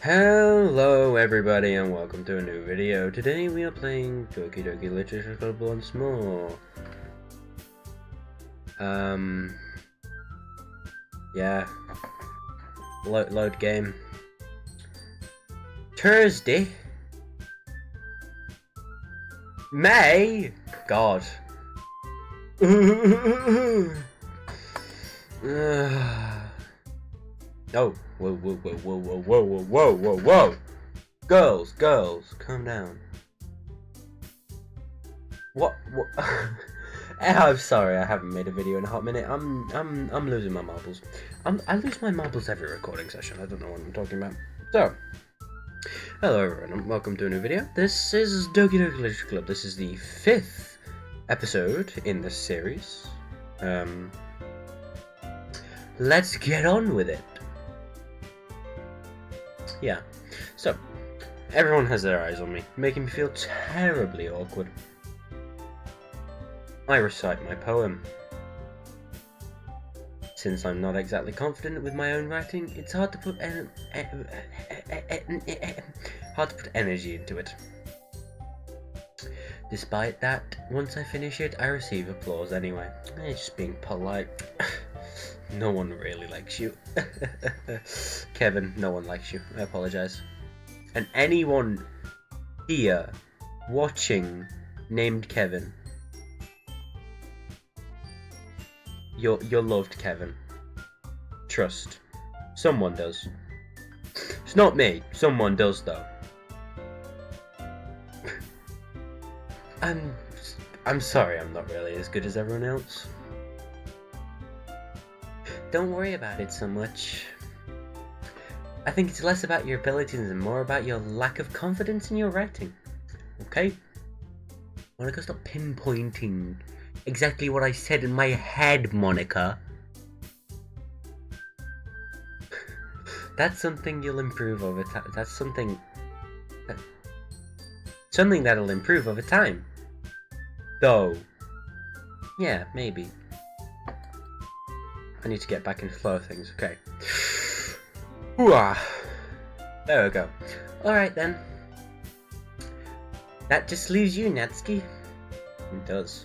Hello everybody and welcome to a new video. Today we are playing Doki Literature Club once more. Yeah. Load game. Thursday. May? God. Oh, whoa. Girls, calm down. What? I'm sorry, I haven't made a video in a hot minute. I'm losing my marbles. I lose my marbles every recording session. I don't know what I'm talking about. So, hello everyone, and welcome to a new video. This is Doki Literature Club. This is the 5th episode in this series. Let's get on with it. Yeah. So, everyone has their eyes on me, making me feel terribly awkward. I recite my poem. Since I'm not exactly confident with my own writing, it's hard to put energy into it. Despite that, once I finish it, I receive applause anyway. It's just being polite. No one really likes you. Kevin, no one likes you. I apologize. And anyone here watching named Kevin, you're loved, Kevin. Trust. Someone does. It's not me. Someone does, though. I'm sorry I'm not really as good as everyone else. Don't worry about it so much. I think it's less about your abilities and more about your lack of confidence in your writing. Okay? Monica, stop pinpointing exactly what I said in my head, Monica. That's something you'll improve over time. That's something that'll improve over time. Though. Yeah, maybe. I need to get back into flow of things, okay. Hooah! There we go. Alright then. That just leaves you, Natsuki. It does.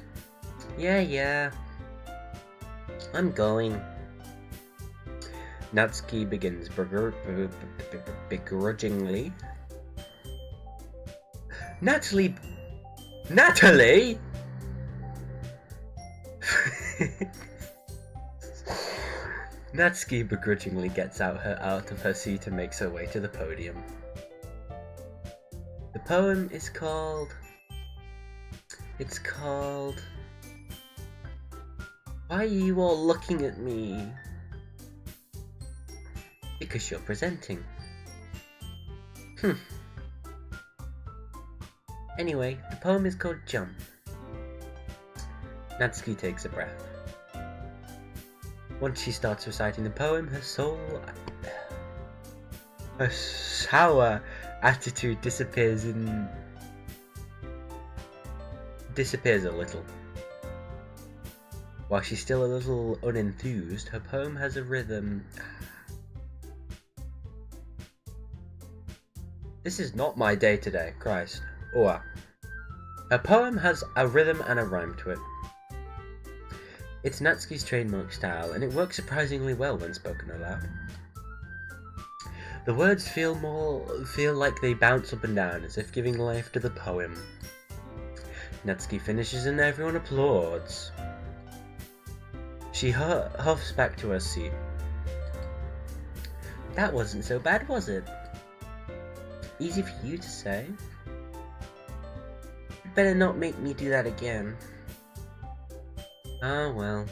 Yeah. I'm going. Natsuki begins begrudgingly. Natalie! Natsuki begrudgingly gets out of her seat and makes her way to the podium. The poem is called... It's called... Why are you all looking at me? Because you're presenting. Anyway, the poem is called Jump. Natsuki takes a breath. Once she starts reciting the poem, her sour attitude disappears a little. While she's still a little unenthused, her poem has a rhythm. This is not my day today, Christ. Her poem has a rhythm and a rhyme to it. It's Natsuki's trademark style, and it works surprisingly well when spoken aloud. The words feel like they bounce up and down, as if giving life to the poem. Natsuki finishes and everyone applauds. She huffs back to her seat. That wasn't so bad, was it? Easy for you to say. You better not make me do that again. Ah, well.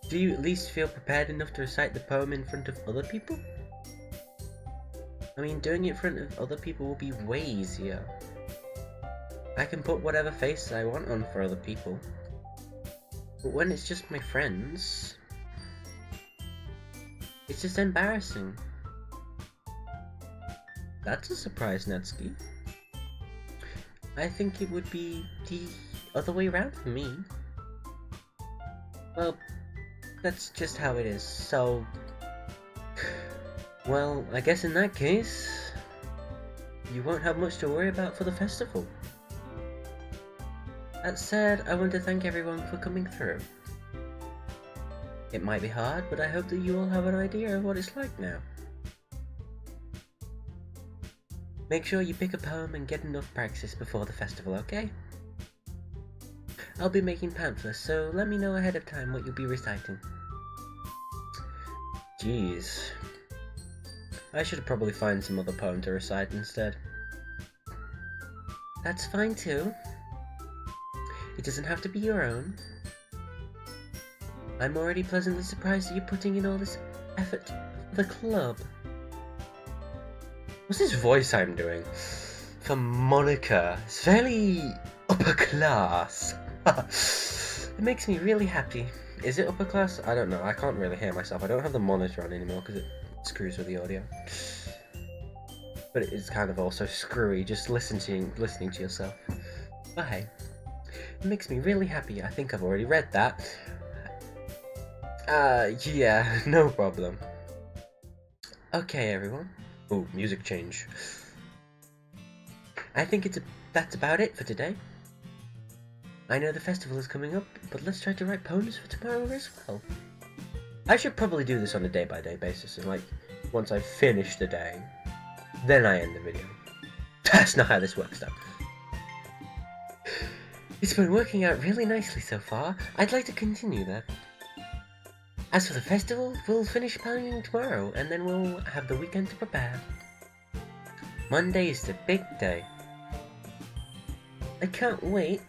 Do you at least feel prepared enough to recite the poem in front of other people? I mean, doing it in front of other people will be way easier. I can put whatever face I want on for other people. But when it's just my friends, it's just embarrassing. That's a surprise, Natsuki. I think it would be the other way around for me. Well, that's just how it is, so... Well, I guess in that case, you won't have much to worry about for the festival. That said, I want to thank everyone for coming through. It might be hard, but I hope that you all have an idea of what it's like now. Make sure you pick a poem and get enough practice before the festival, okay? I'll be making pamphlets, so let me know ahead of time what you'll be reciting. Jeez. I should probably find some other poem to recite instead. That's fine too. It doesn't have to be your own. I'm already pleasantly surprised that you're putting in all this effort for the club. What's this voice I'm doing? For Monica. It's fairly upper class. It makes me really happy. Is it upper class? I don't know. I can't really hear myself. I don't have the monitor on anymore because it screws with the audio. But it is kind of also screwy just listening to yourself. But hey, it makes me really happy. I think I've already read that. Yeah, no problem. Okay, everyone. Ooh, music change. I think that's about it for today. I know the festival is coming up, but let's try to write poems for tomorrow as well. I should probably do this on a day-by-day basis, and once I finish the day, then I end the video. That's not how this works, though. It's been working out really nicely so far. I'd like to continue that. As for the festival, we'll finish planning tomorrow, and then we'll have the weekend to prepare. Monday is the big day. I can't wait.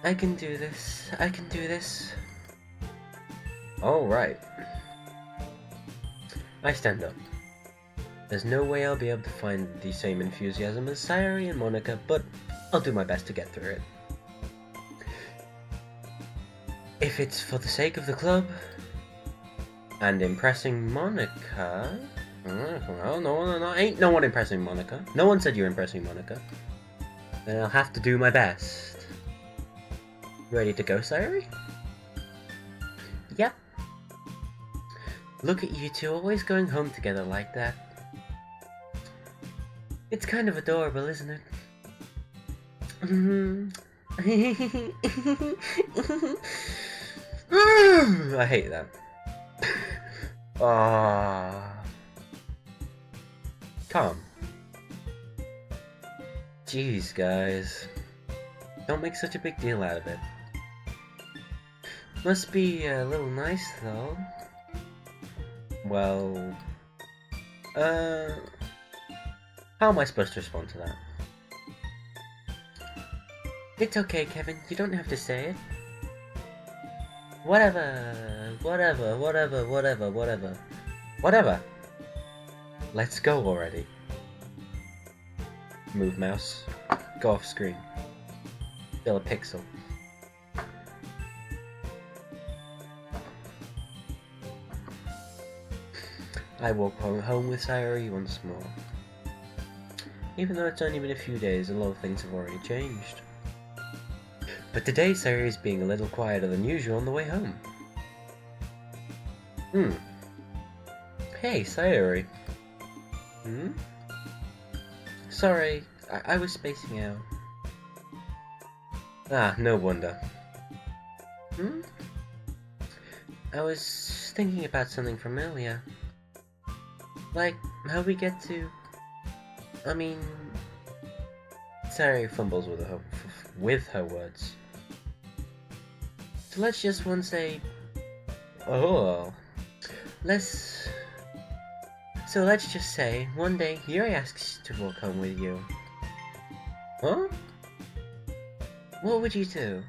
I can do this. I can do this. Alright. I stand up. There's no way I'll be able to find the same enthusiasm as Sayori and Monica, but I'll do my best to get through it. If it's for the sake of the club and impressing Monica, well, no, ain't no one impressing Monica. No one said you're impressing Monica. Then I'll have to do my best. Ready to go, Sayori? Yep. Look at you two always going home together like that. It's kind of adorable, isn't it? I hate that. Calm. Jeez, guys. Don't make such a big deal out of it. Must be a little nice, though. Well... how am I supposed to respond to that? It's okay, Kevin. You don't have to say it. Whatever. Let's go already. Move mouse. Go off screen. Fill a pixel. I walk home with Sayori once more. Even though it's only been a few days, a lot of things have already changed. But today Sayori is being a little quieter than usual on the way home. Hey, Sayori. Sorry, I was spacing out. Ah, no wonder. I was thinking about something from earlier. Like, how we get to... I mean... Sayori fumbles with her words. So let's just say... So let's just say, one day, Yuri asks to walk home with you. Huh? What would you do?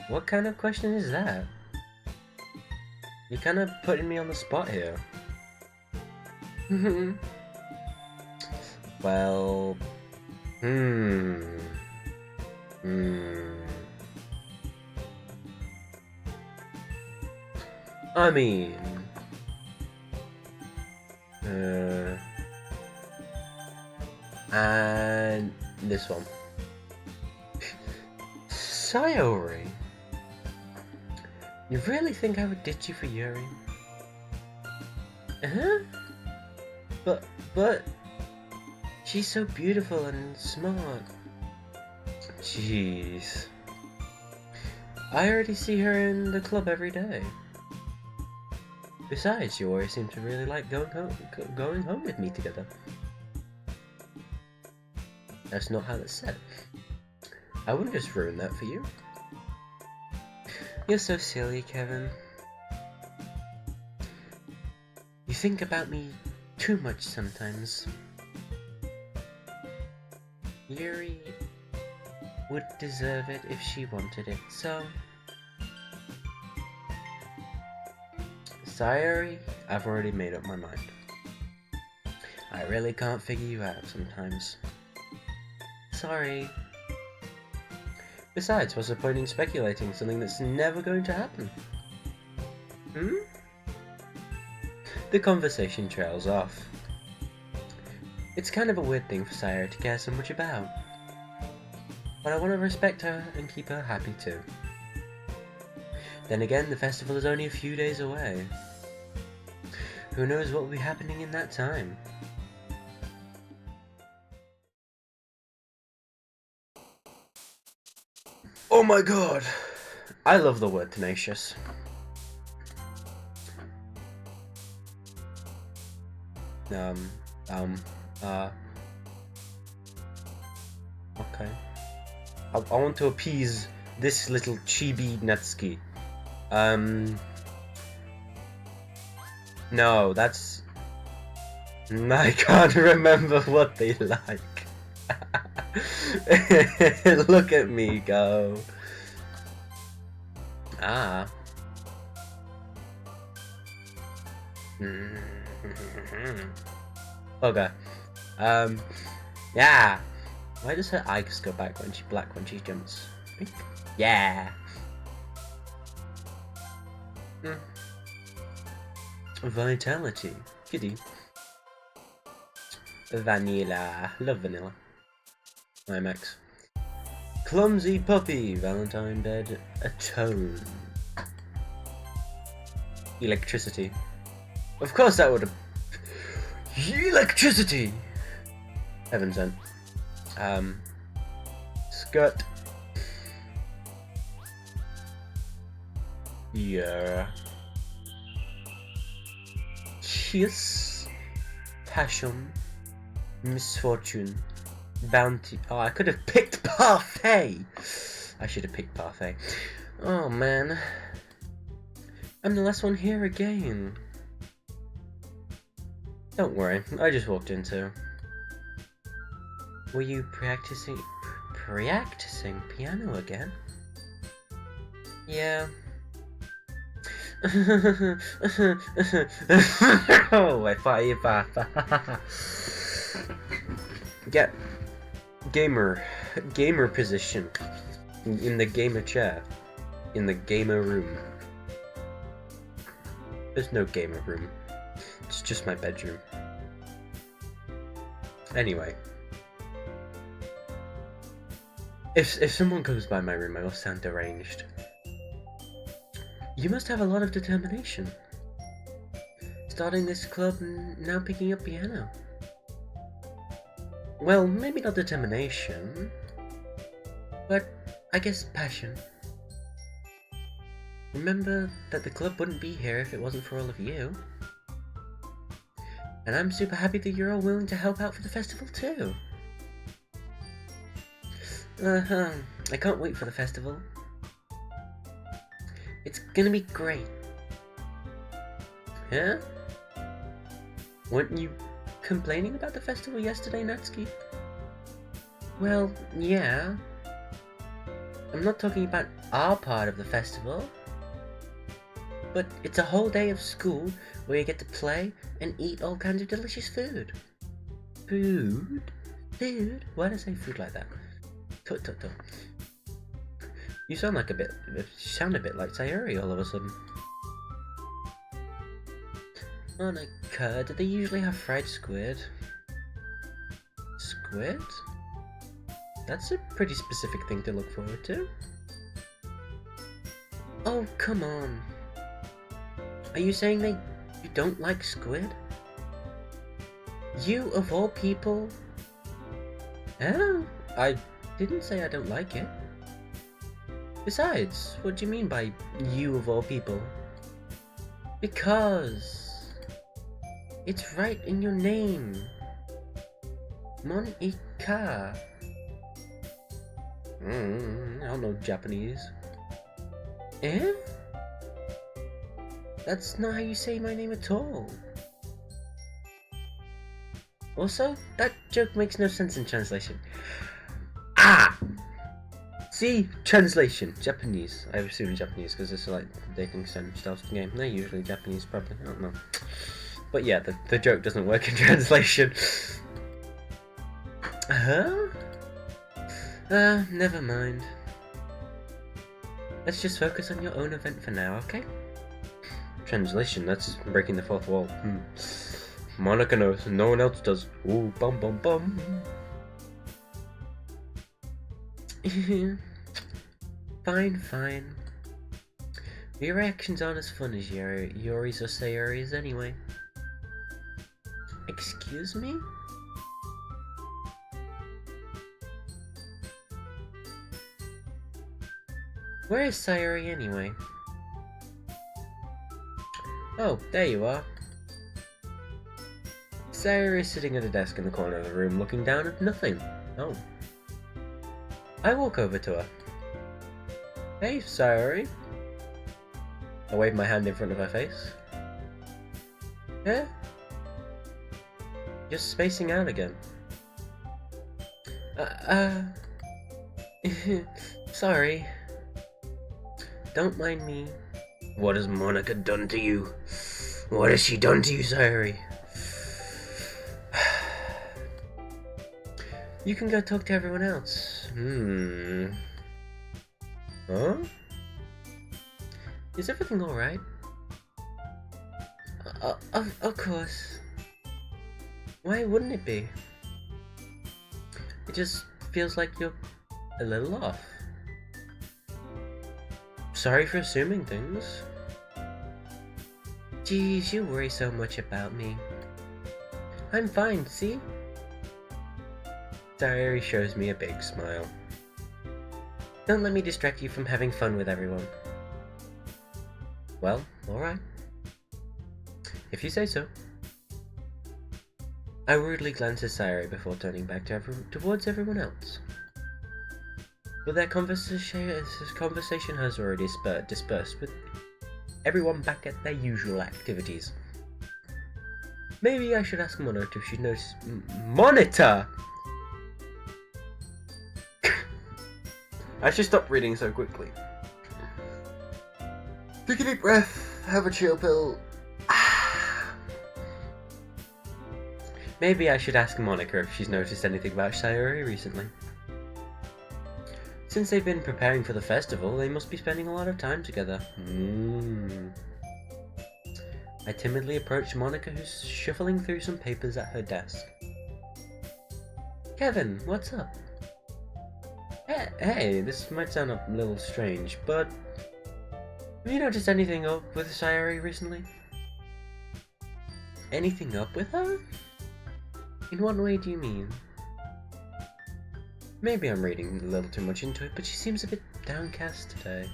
What kind of question is that? You're kind of putting me on the spot here. Well... I mean... and this one. Sayori, you really think I would ditch you for Yuri? Huh? But... She's so beautiful and smart. Jeez. I already see her in the club every day. Besides, you always seem to really like going home with me together. That's not how that's said. I wouldn't just ruin that for you. You're so silly, Kevin. You think about me too much sometimes. Yuri would deserve it if she wanted it, so... Sayori, I've already made up my mind. I really can't figure you out sometimes. Sorry. Besides, what's the point in speculating something that's never going to happen? Hmm? The conversation trails off. It's kind of a weird thing for Sayori to care so much about. But I want to respect her and keep her happy too. Then again, the festival is only a few days away. Who knows what will be happening in that time? Oh my god! I love the word tenacious. Okay. I want to appease this little chibi Natsuki. No, that's... I can't remember what they like. Look at me go. Ah. Okay. Yeah. Why does her eyes go back when she jumps? Yeah. Vitality. Kitty. Vanilla. Love vanilla. IMAX. Clumsy puppy. Valentine bed. Atone. Electricity. Of course that would have... Electricity! Heaven sent. Skirt. Yeah. Kiss. Passion. Misfortune. Bounty. Oh, I could have picked parfait! I should have picked parfait. Oh man. I'm the last one here again. Don't worry, I just walked into. Were you practicing piano again? Yeah. Oh, I fought you back. Get gamer position in the gamer chair, in the gamer room. There's no gamer room. It's just my bedroom. Anyway. If someone comes by my room, I will sound deranged. You must have a lot of determination. Starting this club and now picking up piano. Well, maybe not determination, but I guess passion. Remember that the club wouldn't be here if it wasn't for all of you. And I'm super happy that you're all willing to help out for the festival too. I can't wait for the festival. It's gonna be great. Huh? Weren't you complaining about the festival yesterday, Natsuki? Well, yeah. I'm not talking about our part of the festival. But it's a whole day of school where you get to play and eat all kinds of delicious food. Food? Food? Why did I say food like that? Tut tut tut. You sound like a bit like Sayori all of a sudden. On a curd, do they usually have fried squid? Squid? That's a pretty specific thing to look forward to. Oh, come on. Are you saying they You don't like squid? You of all people? Oh, I didn't say I don't like it. Besides, what do you mean by you of all people? Because it's right in your name. Monika. I don't know Japanese. Eh? That's not how you say my name at all. Also, that joke makes no sense in translation. Ah! See? Translation. Japanese. I assume Japanese because it's like dating sim style game. They're usually Japanese, probably. I don't know. But yeah, the joke doesn't work in translation. Huh? Never mind. Let's just focus on your own event for now, okay? Translation, that's breaking the fourth wall. Monika knows, no one else does. Ooh, bum bum bum. Fine. Your reactions aren't as fun as Yori's or Sayori's anyway. Excuse me? Where is Sayori anyway? Oh, there you are. Sayori is sitting at a desk in the corner of the room looking down at nothing. Oh. I walk over to her. Hey, Sayori. I wave my hand in front of her face. Yeah? You're spacing out again. Sorry. Don't mind me. What has Monika done to you? What has she done to you, Sayori? You can go talk to everyone else. Huh? Is everything alright? Of course. Why wouldn't it be? It just feels like you're a little off. Sorry for assuming things. Geez, you worry so much about me. I'm fine, see? Sayori shows me a big smile. Don't let me distract you from having fun with everyone. Well, alright. If you say so. I rudely glance at Sayori before turning back towards everyone else. But their conversation has already dispersed with everyone back at their usual activities. Maybe I should ask Monika if she noticed... Monitor! I should stop reading so quickly. Take a deep breath, have a chill pill. Maybe I should ask Monika if she's noticed anything about Sayori recently. Since they've been preparing for the festival, they must be spending a lot of time together. I timidly approach Monika, who's shuffling through some papers at her desk. Kevin, what's up? Hey, this might sound a little strange, but have you noticed anything up with Sayori recently? Anything up with her? In what way do you mean? Maybe I'm reading a little too much into it, but she seems a bit downcast today.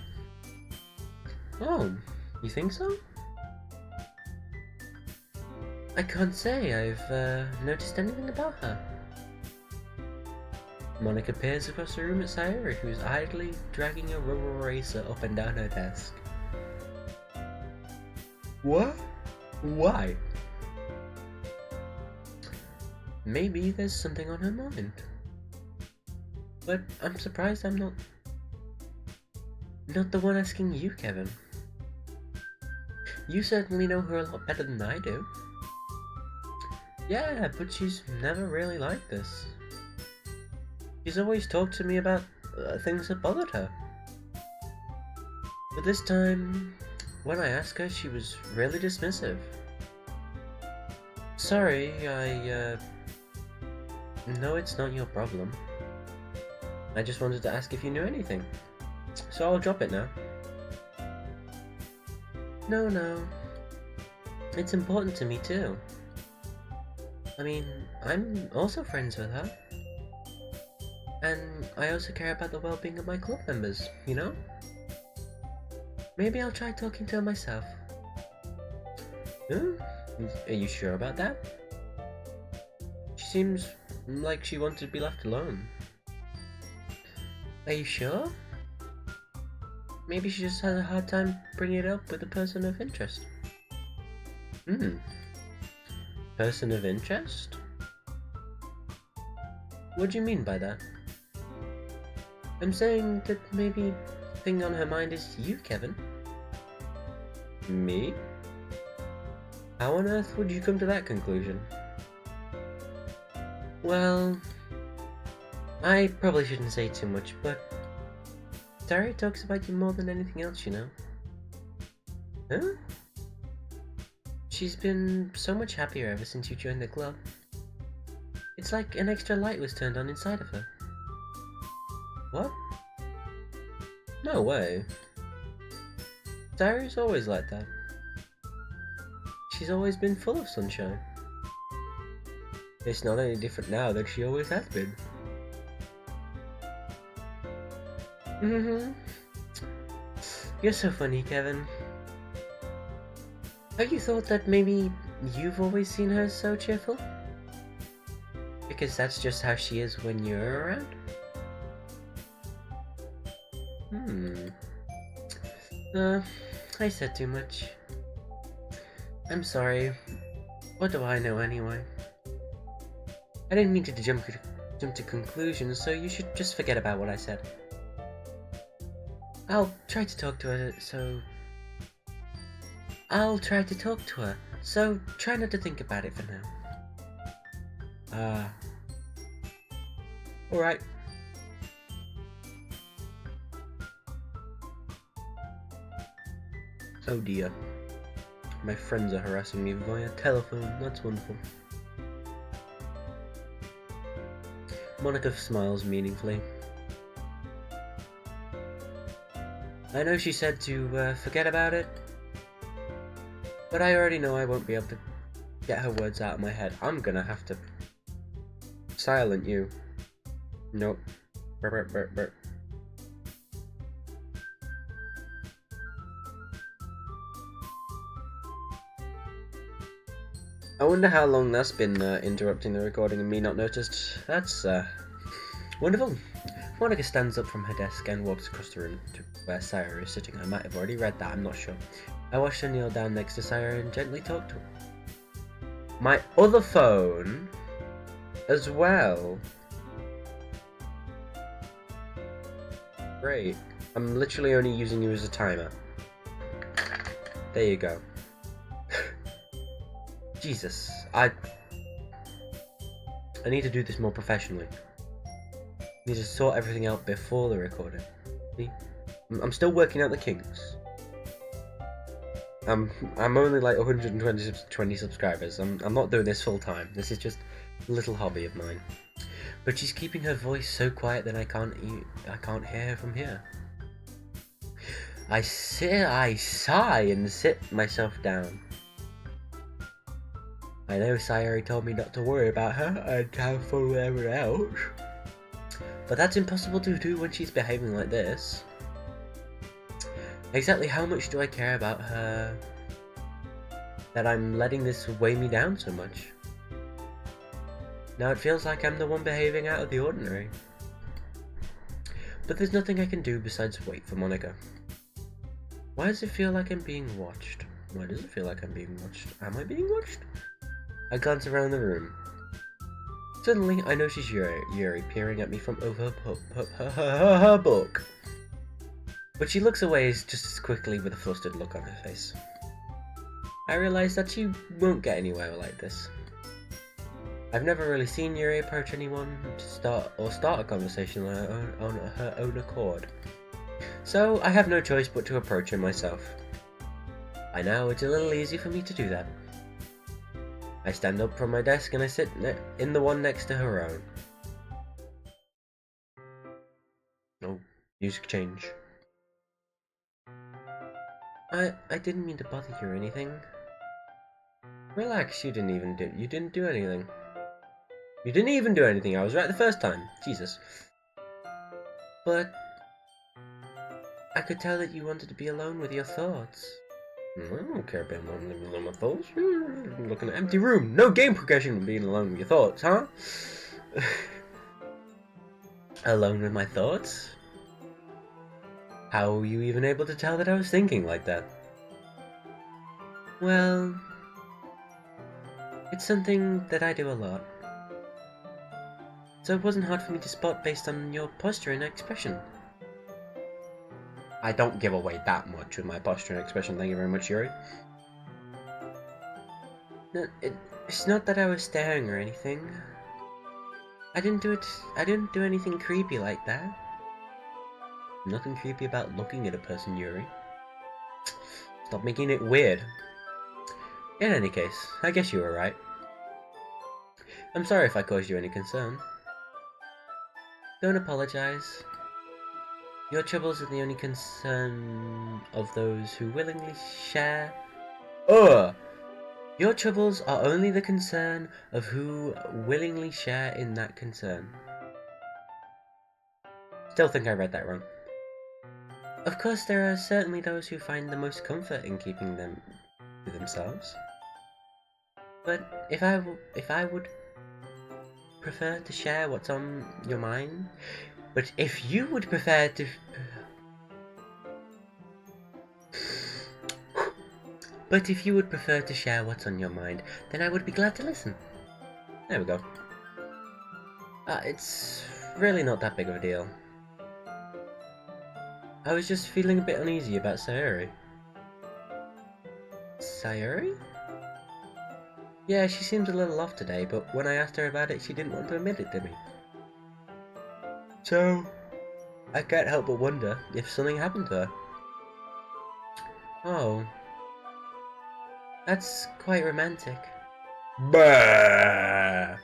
Oh, you think so? I can't say I've noticed anything about her. Monika peers across the room at Sayori, who's idly dragging a rubber eraser up and down her desk. What? Why? Maybe there's something on her mind. But I'm surprised I'm not the one asking you, Kevin. You certainly know her a lot better than I do. Yeah, but she's never really like this. She's always talked to me about things that bothered her. But this time, when I asked her, she was really dismissive. Sorry, no, it's not your problem. I just wanted to ask if you knew anything. So I'll drop it now. No. It's important to me too. I mean, I'm also friends with her. And I also care about the well-being of my club members, you know? Maybe I'll try talking to her myself. Huh? Are you sure about that? She seems like she wanted to be left alone. Are you sure? Maybe she just has a hard time bringing it up with a person of interest. Person of interest? What do you mean by that? I'm saying that maybe the thing on her mind is you, Kevin. Me? How on earth would you come to that conclusion? Well, I probably shouldn't say too much, but Tari talks about you more than anything else, you know. Huh? She's been so much happier ever since you joined the club. It's like an extra light was turned on inside of her. What? No way. Tari's always like that. She's always been full of sunshine. It's not any different now than she always has been. You're so funny, Kevin. Have you thought that maybe you've always seen her so cheerful? Because that's just how she is when you're around? I said too much. I'm sorry. What do I know anyway? I didn't mean to jump to conclusions, so you should just forget about what I said. I'll try to talk to her, so try not to think about it for now. Alright. Oh dear. My friends are harassing me via telephone, that's wonderful. Monica smiles meaningfully. I know she said to forget about it, but I already know I won't be able to get her words out of my head. I'm gonna have to silent you. Nope. Burp, burp, burp. I wonder how long that's been interrupting the recording and me not noticed. That's wonderful. Monica stands up from her desk and walks across the room to where Sayori is sitting. I might have already read that, I'm not sure. I watched her kneel down next to Sayori and gently talk to her. My other phone as well. Great. I'm literally only using you as a timer. There you go. Jesus, I need to do this more professionally. I need to sort everything out before the recording. See? I'm still working out the kinks. I'm only like 120 subscribers. I'm not doing this full time. This is just a little hobby of mine. But she's keeping her voice so quiet that I can't hear her from here. I sigh and sit myself down. I know Sayori told me not to worry about her and have fun with everyone else, but that's impossible to do when she's behaving like this. Exactly how much do I care about her that I'm letting this weigh me down so much? Now it feels like I'm the one behaving out of the ordinary. But there's nothing I can do besides wait for Monica. Why does it feel like I'm being watched? Why does it feel like I'm being watched? Am I being watched? I glance around the room. Suddenly, I notice Yuri peering at me from over her book. But she looks away just as quickly with a flustered look on her face. I realize that she won't get anywhere like this. I've never really seen Yuri approach anyone to start a conversation on her own accord. So I have no choice but to approach her myself. By now, it's a little easy for me to do that. I stand up from my desk and I sit in the one next to her own. Oh, music change. I didn't mean to bother you or anything. Relax, you didn't do anything. You didn't even do anything, I was right the first time. Jesus. But I could tell that you wanted to be alone with your thoughts. I don't care about living alone with thoughts. I'm looking at an empty room. No game progression being alone with your thoughts, huh? Alone with my thoughts? How were you even able to tell that I was thinking like that? Well, it's something that I do a lot. So it wasn't hard for me to spot based on your posture and expression. I don't give away that much with my posture and expression, thank you very much, Yuri. No, it's not that I was staring or anything. I didn't do anything creepy like that. Nothing creepy about looking at a person, Yuri. Stop making it weird. In any case, I guess you were right. I'm sorry if I caused you any concern. Don't apologize. Your troubles are the only concern of those who willingly share... Your troubles are only the concern of who willingly share in that concern. Still think I read that wrong. Of course, there are certainly those who find the most comfort in keeping them to themselves. But if I would prefer to share what's on your mind, but if you would prefer to... But if you would prefer to share what's on your mind, then I would be glad to listen. There we go. It's really not that big of a deal. I was just feeling a bit uneasy about Sayuri. Sayuri? Yeah, she seemed a little off today, but when I asked her about it, she didn't want to admit it to me. So, I can't help but wonder if something happened to her. Oh. That's quite romantic. Bah!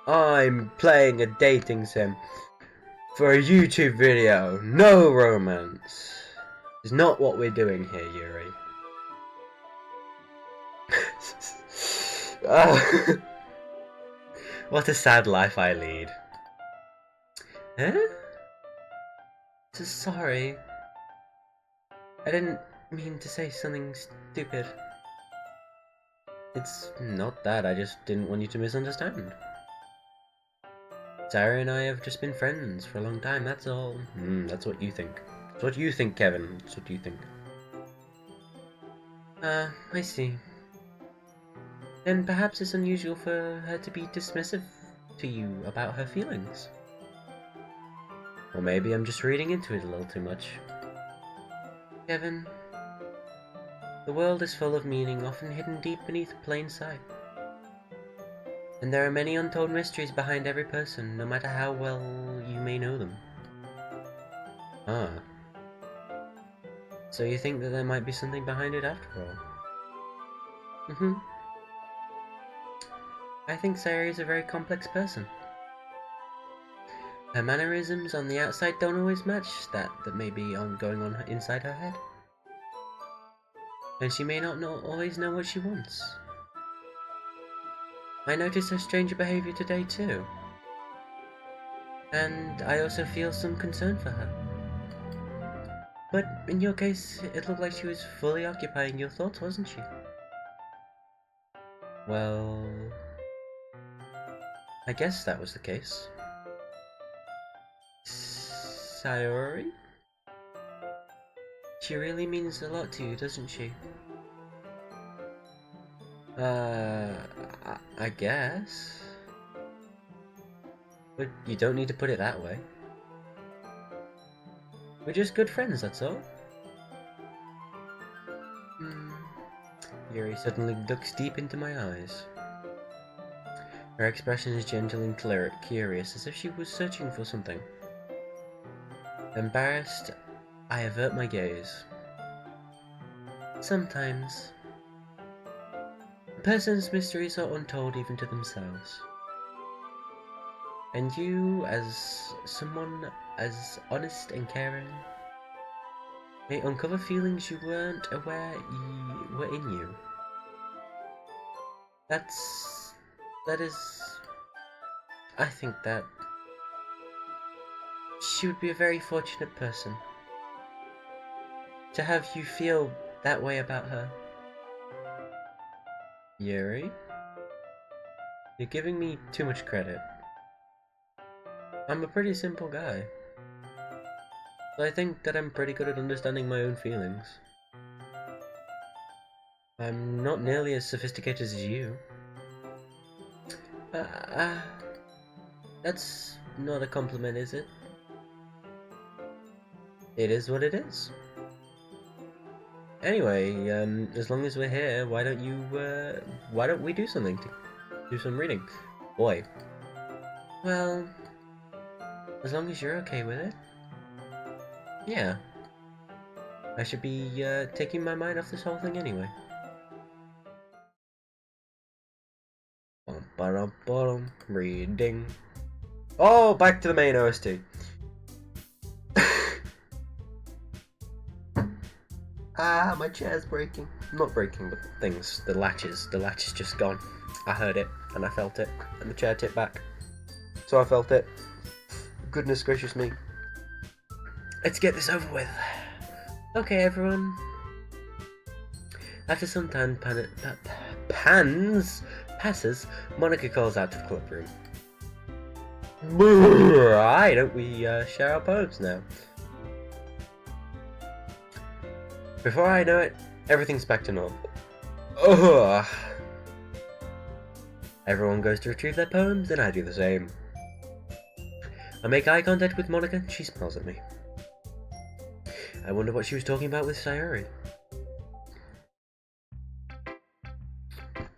I'm playing a dating sim for a YouTube video. No romance. It's not what we're doing here, Yuri. What a sad life I lead. Huh? So sorry. I didn't mean to say something stupid. It's not that, I just didn't want you to misunderstand. Sarah and I have just been friends for a long time, that's all. That's what you think. That's what you think, Kevin. That's what you think. I see. Then perhaps it's unusual for her to be dismissive to you about her feelings. Or maybe I'm just reading into it a little too much. Kevin, the world is full of meaning, often hidden deep beneath plain sight. And there are many untold mysteries behind every person, no matter how well you may know them. Ah. So you think that there might be something behind it after all? I think Sayuri is a very complex person. Her mannerisms on the outside don't always match that may be going on inside her head. And she may not always know what she wants. I noticed her strange behavior today too. And I also feel some concern for her. But in your case, it looked like she was fully occupying your thoughts, wasn't she? Well... I guess that was the case. Sayuri? She really means a lot to you, doesn't she? I guess. But you don't need to put it that way. We're just good friends, that's all. Yuri suddenly looks deep into my eyes. Her expression is gentle and curious, as if she was searching for something. Embarrassed, I avert my gaze. Sometimes, a person's mysteries are untold even to themselves. And you, as someone as honest and caring, may uncover feelings you weren't aware were in you. That is... I think that she would be a very fortunate person to have you feel that way about her. Yuri? You're giving me too much credit. I'm a pretty simple guy. But I think that I'm pretty good at understanding my own feelings. I'm not nearly as sophisticated as you. That's not a compliment, is it? It is what it is. Anyway, as long as we're here, why don't we do something to do some reading? Boy. Well, as long as you're okay with it. Yeah. I should be, taking my mind off this whole thing anyway. Reading. Oh, back to the main OST. Ah, my chair's breaking. Not breaking, but the latch is just gone. I heard it, and I felt it, and the chair tipped back. So I felt it. Goodness gracious me. Let's get this over with. Okay, everyone. After some time passes, Monica calls out to the club room. Why don't we share our poems now? Before I know it, everything's back to normal. Ugh. Everyone goes to retrieve their poems, and I do the same. I make eye contact with Monica, and she smiles at me. I wonder what she was talking about with Sayori.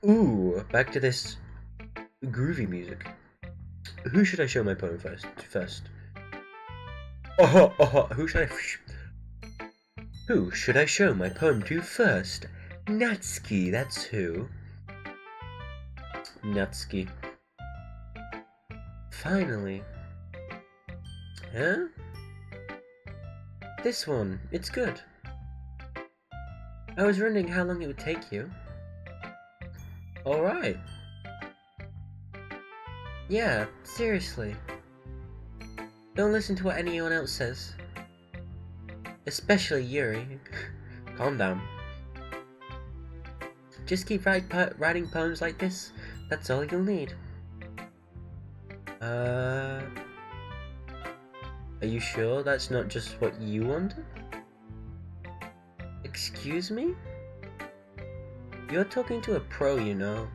Ooh, back to this groovy music. Who should I show my poem first? Who should I show my poem to first? Natsuki, that's who. Natsuki. Finally. Huh? This one, it's good. I was wondering how long it would take you. Alright. Yeah, seriously. Don't listen to what anyone else says. Especially Yuri. Calm down. Just keep writing poems like this. That's all you'll need. Are you sure that's not just what you wanted? Excuse me? You're talking to a pro, you know.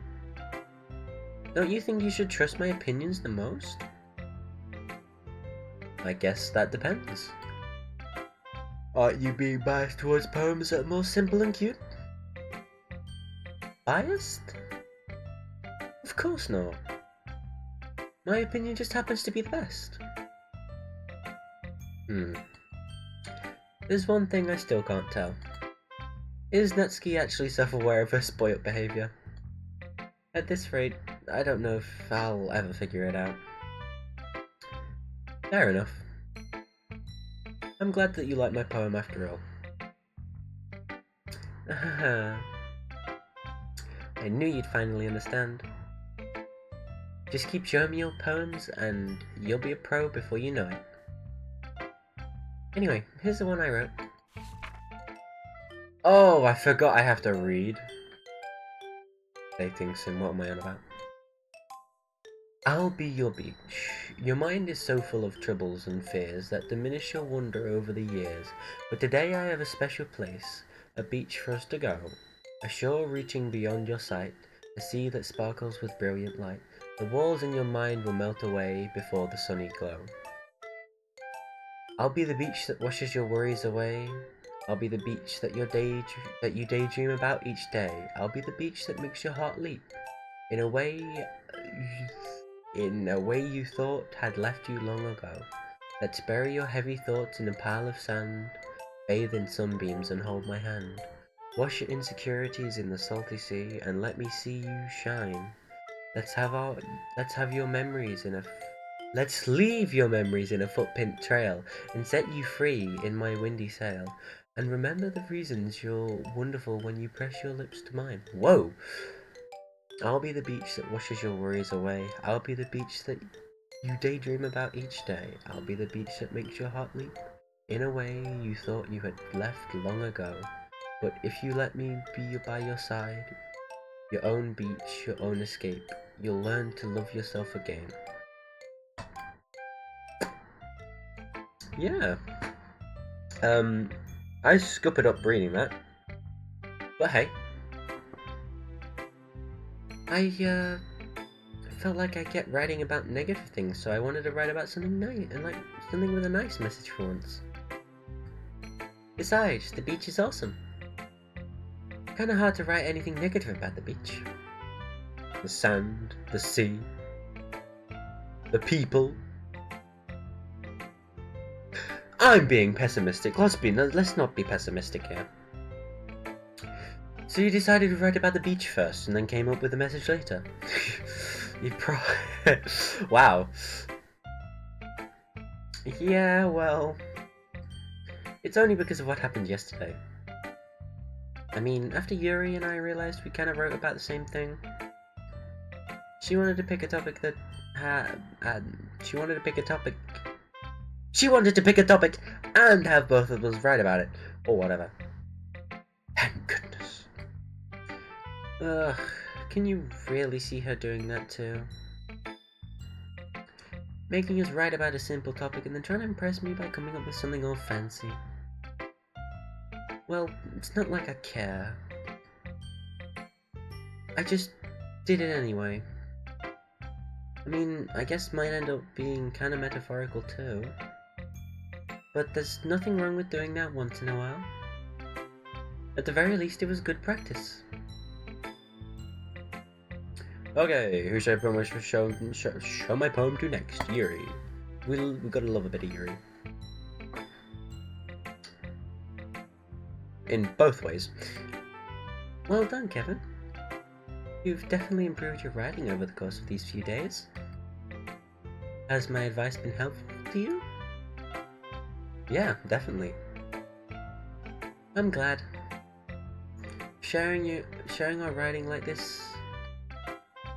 Don't you think you should trust my opinions the most? I guess that depends. Aren't you being biased towards poems that are more simple and cute? Biased? Of course not. My opinion just happens to be the best. There's one thing I still can't tell. Is Natsuki actually self-aware of her spoilt behaviour? At this rate, I don't know if I'll ever figure it out. Fair enough. I'm glad that you like my poem after all. I knew you'd finally understand. Just keep showing me your poems and you'll be a pro before you know it. Anyway, here's the one I wrote. Oh, I forgot I have to read. Dating sim, what am I on about? I'll be your beach. Your mind is so full of troubles and fears that diminish your wonder over the years. But today I have a special place, a beach for us to go. A shore reaching beyond your sight, a sea that sparkles with brilliant light. The walls in your mind will melt away before the sunny glow. I'll be the beach that washes your worries away. I'll be the beach that you daydream about each day. I'll be the beach that makes your heart leap. In a way you thought had left you long ago. Let's bury your heavy thoughts in a pile of sand. Bathe in sunbeams and hold my hand. Wash your insecurities in the salty sea and let me see you shine. Let's leave your memories in a footprint trail and set you free in my windy sail. And remember the reasons you're wonderful when you press your lips to mine. Whoa! I'll be the beach that washes your worries away. I'll be the beach that you daydream about each day. I'll be the beach that makes your heart leap in a way you thought you had left long ago. But if you let me be by your side, your own beach, your own escape, you'll learn to love yourself again. Yeah. I scuppered up reading that. But hey. I felt like I kept writing about negative things, so I wanted to write about something nice, and like something with a nice message for once. Besides, the beach is awesome. Kinda hard to write anything negative about the beach. The sand, the sea, the people. I'm being pessimistic. Let's not be pessimistic here. So you decided to write about the beach first, and then came up with the message later. Wow. Yeah, well, it's only because of what happened yesterday. I mean, after Yuri and I realized we kind of wrote about the same thing, she wanted to pick a topic that she wanted to pick a topic and have both of us write about it, or whatever. Thank goodness. Ugh, can you really see her doing that too? Making us write about a simple topic and then trying to impress me by coming up with something all fancy. Well, it's not like I care. I just did it anyway. I mean, I guess mine end up being kinda metaphorical too. But there's nothing wrong with doing that once in a while. At the very least, it was good practice. Okay, who should I show my poem to next? Yuri. We gotta love a bit of Yuri. In both ways. Well done, Kevin. You've definitely improved your writing over the course of these few days. Has my advice been helpful to you? Yeah, definitely. I'm glad. Sharing our writing like this,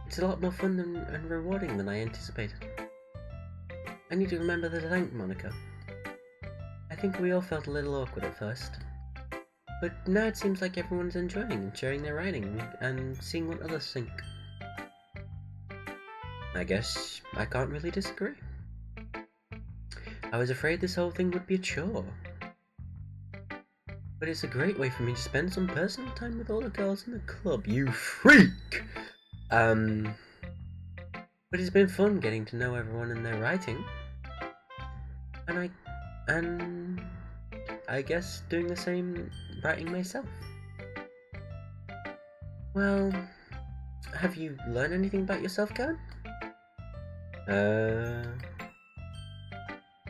it's a lot more fun and rewarding than I anticipated. I need to remember the thank moniker. I think we all felt a little awkward at first. But now it seems like everyone's enjoying and sharing their writing and seeing what others think. I guess I can't really disagree. I was afraid this whole thing would be a chore. But it's a great way for me to spend some personal time with all the girls in the club, you freak! But it's been fun getting to know everyone and their writing. And I guess doing the same writing myself. Well, have you learned anything about yourself, Karen?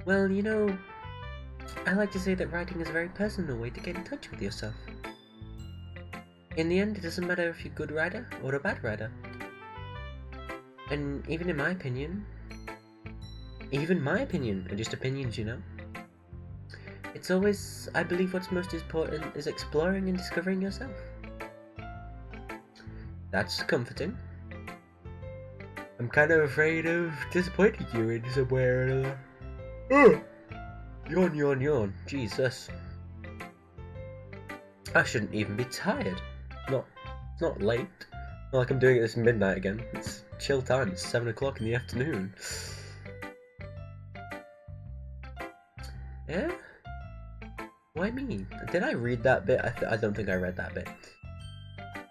Well, you know, I like to say that writing is a very personal way to get in touch with yourself. In the end, it doesn't matter if you're a good writer or a bad writer. And even my opinion, are just opinions, you know. It's always, I believe what's most important is exploring and discovering yourself. That's comforting. I'm kind of afraid of disappointing you in somewhere. Yawn. Jesus. I shouldn't even be tired. It's not late. Not like I'm doing it this midnight again. It's chill time. It's 7 o'clock in the afternoon. Yeah? Why me? Did I read that bit? I don't think I read that bit.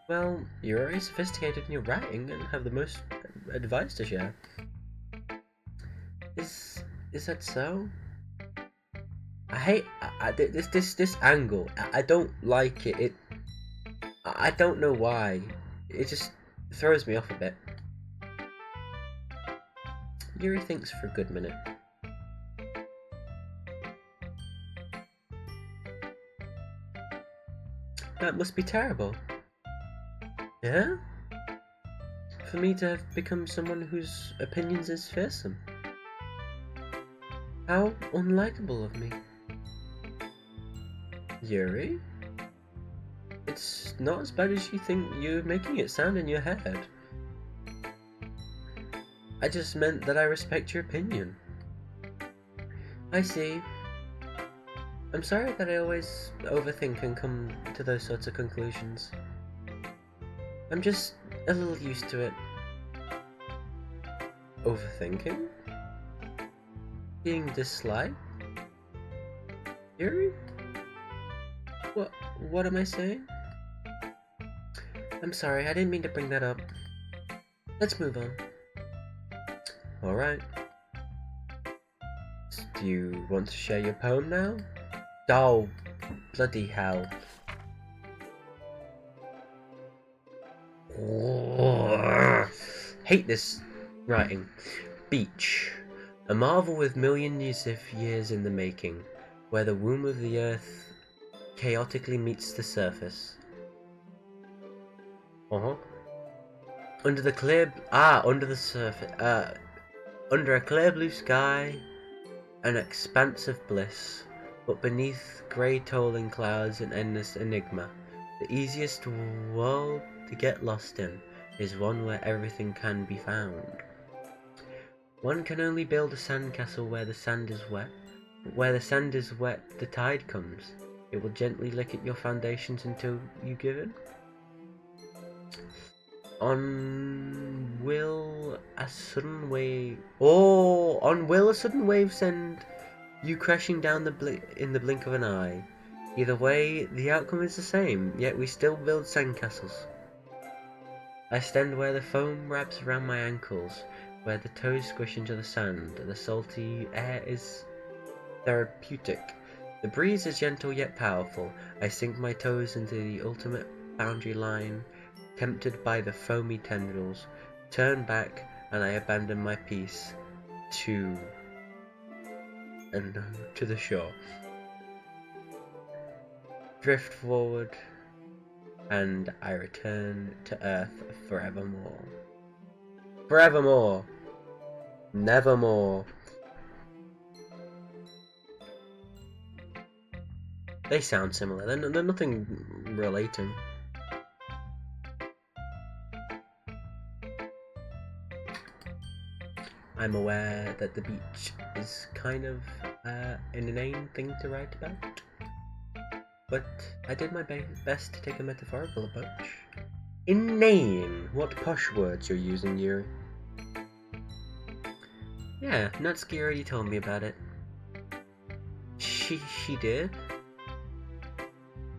Well, you're very sophisticated in your writing and have the most advice to share. Is that so? I hate this angle. I don't like it. I don't know why. It just throws me off a bit. Yuri thinks for a good minute. That must be terrible. Yeah? For me to have become someone whose opinions is fearsome. How unlikable of me. Yuri? It's not as bad as you think you're making it sound in your head. I just meant that I respect your opinion. I see. I'm sorry that I always overthink and come to those sorts of conclusions. I'm just a little used to it. Overthinking? Being disliked? Yuri? What am I saying? I'm sorry, I didn't mean to bring that up. Let's move on. Alright. Do you want to share your poem now? Oh, bloody hell. Hate this writing. Beach. A marvel with millions of years in the making, where the womb of the earth chaotically meets the surface. Under the clear... under the surface. Under a clear blue sky, an expanse of bliss. But beneath grey tolling clouds and endless enigma, the easiest world to get lost in is one where everything can be found. One can only build a sandcastle where the sand is wet, but where the sand is wet, the tide comes. It will gently lick at your foundations until you give in. On will a sudden wave send you crashing down in the blink of an eye. Either way, the outcome is the same, yet we still build sandcastles. I stand where the foam wraps around my ankles, where the toes squish into the sand. The salty air is therapeutic. The breeze is gentle yet powerful. I sink my toes into the ultimate boundary line, tempted by the foamy tendrils. Turn back, and I abandon my peace to the shore. Drift forward, and I return to earth forevermore. Forevermore! Nevermore! They sound similar, they're nothing relating. I'm aware that the beach is kind of an inane thing to write about, but I did my best to take a metaphorical approach. Inane! What posh words you're using, Yuri. Yeah, Natsuki already told me about it. She did?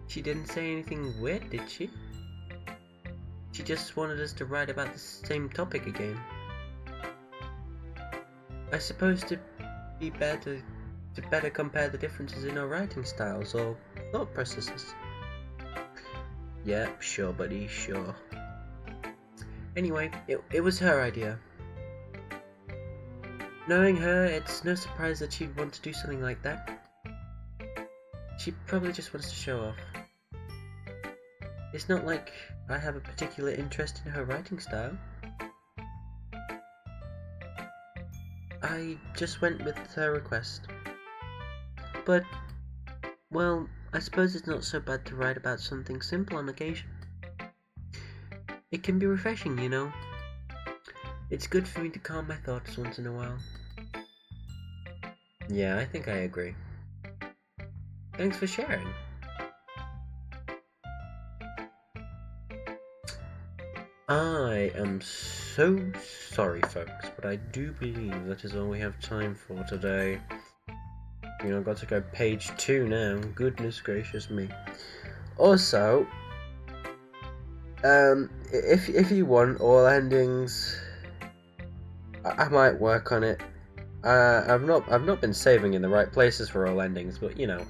She didn't say anything weird, did she? She just wanted us to write about the same topic again. I suppose to be better to better compare the differences in our writing styles or thought processes. Yep, sure buddy, sure. Anyway, it was her idea. Knowing her, it's no surprise that she'd want to do something like that. She probably just wants to show off. It's not like I have a particular interest in her writing style. I just went with her request. But, well, I suppose it's not so bad to write about something simple on occasion. It can be refreshing, you know. It's good for me to calm my thoughts once in a while. Yeah, I think I agree. Thanks for sharing. I am so sorry, folks, but I do believe that is all we have time for today. You know, I've got to go page 2 now. Goodness gracious me. Also, if you want all endings, I might work on it. I've not been saving in the right places for all endings, but you know,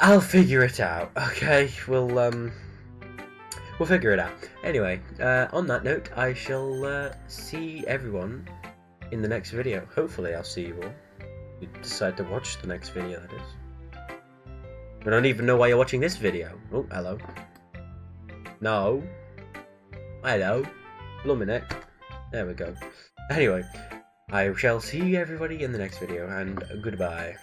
I'll figure it out. Okay, we'll figure it out. Anyway, on that note, I shall see everyone in the next video. Hopefully I'll see you all. You decide to watch the next video, that is. I don't even know why you're watching this video. Oh, hello. No. Hello. Bluminek. There we go. Anyway, I shall see everybody in the next video, and goodbye.